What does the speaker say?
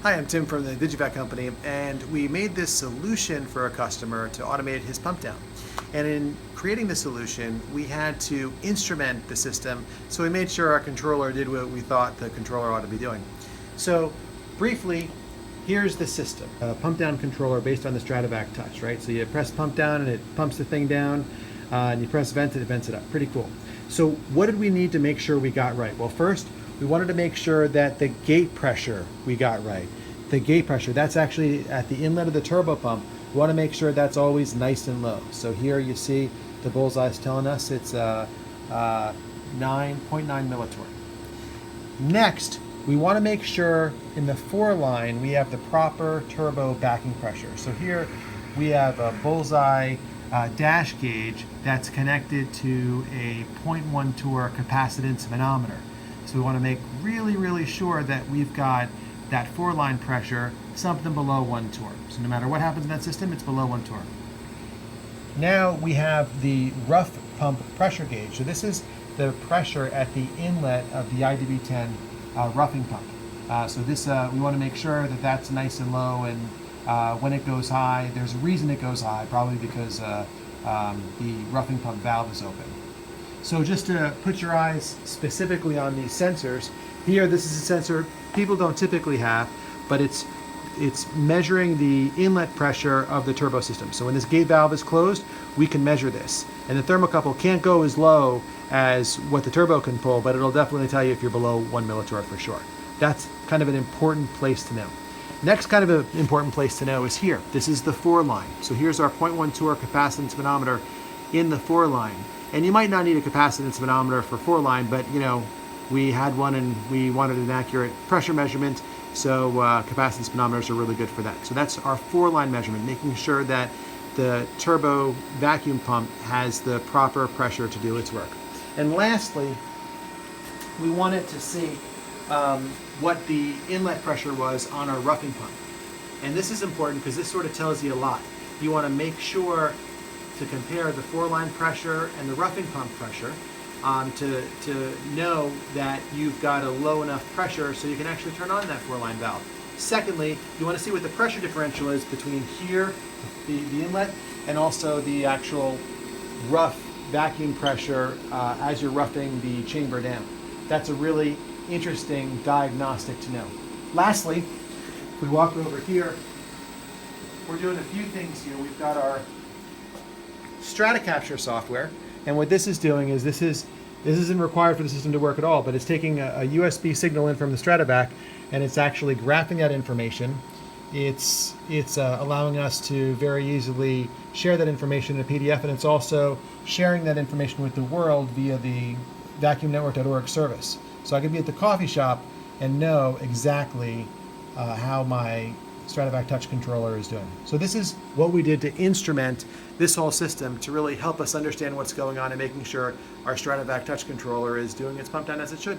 Hi, I'm Tim from the DigiVac company, and we made this solution for a customer to automate his pump down. And in creating the solution, we had to instrument the system, so we made sure our controller did what we thought the controller ought to be doing. So briefly, here's the system. A pump down controller based on the DigiVac touch, right? So you press pump down and it pumps the thing down, and you press vent and it vents it up. Pretty cool. So what did we need to make sure we got right? Well, first, we wanted to make sure that the gate pressure we got right. The gate pressure, that's actually at the inlet of the turbo pump. We want to make sure that's always nice and low. So here you see the bullseye is telling us it's 9.9 millitorr. Next, we want to make sure in the 4-line we have the proper turbo backing pressure. So here we have a bullseye dash gauge that's connected to a 0.1 torr capacitance manometer. So we want to make really sure that we've got that 4-line pressure something below 1 torr. So no matter what happens in that system, it's below 1 torr. Now we have the rough pump pressure gauge. So this is the pressure at the inlet of the IDB10 roughing pump. So this we want to make sure that that's nice and low, and when it goes high, there's a reason it goes high, probably because the roughing pump valve is open. So just to put your eyes specifically on these sensors, here this is a sensor people don't typically have, but it's measuring the inlet pressure of the turbo system. So when this gate valve is closed, we can measure this. And the thermocouple can't go as low as what the turbo can pull, but it'll definitely tell you if you're below 1 millitorr for sure. That's kind of an important place to know. Next kind of an important place to know is here. This is the 4-line. So here's our 0.1 torr capacitance manometer in the 4-line. And you might not need a capacitance manometer for 4-line, but you know, we had one and we wanted an accurate pressure measurement, so capacitance manometers are really good for that. So that's our 4-line measurement, making sure that the turbo vacuum pump has the proper pressure to do its work. And lastly, we wanted to see what the inlet pressure was on our roughing pump. And this is important because this sort of tells you a lot. You want to make sure to compare the 4-line pressure and the roughing pump pressure to know that you've got a low enough pressure so you can actually turn on that 4-line valve. Secondly, you want to see what the pressure differential is between here, the inlet, and also the actual rough vacuum pressure as you're roughing the chamber down. That's a really interesting diagnostic to know. Lastly, if we walk over here, we're doing a few things here. We've got our StrataCapture software, and what this is doing is this isn't required for the system to work at all, but it's taking a USB signal in from the DigiVac, and it's actually graphing that information. It's allowing us to very easily share that information in a PDF, and it's also sharing that information with the world via the vacuumnetwork.org service. So I could be at the coffee shop and know exactly how my DigiVac touch controller is doing. So this is what we did to instrument this whole system to really help us understand what's going on and making sure our DigiVac touch controller is doing its pump down as it should.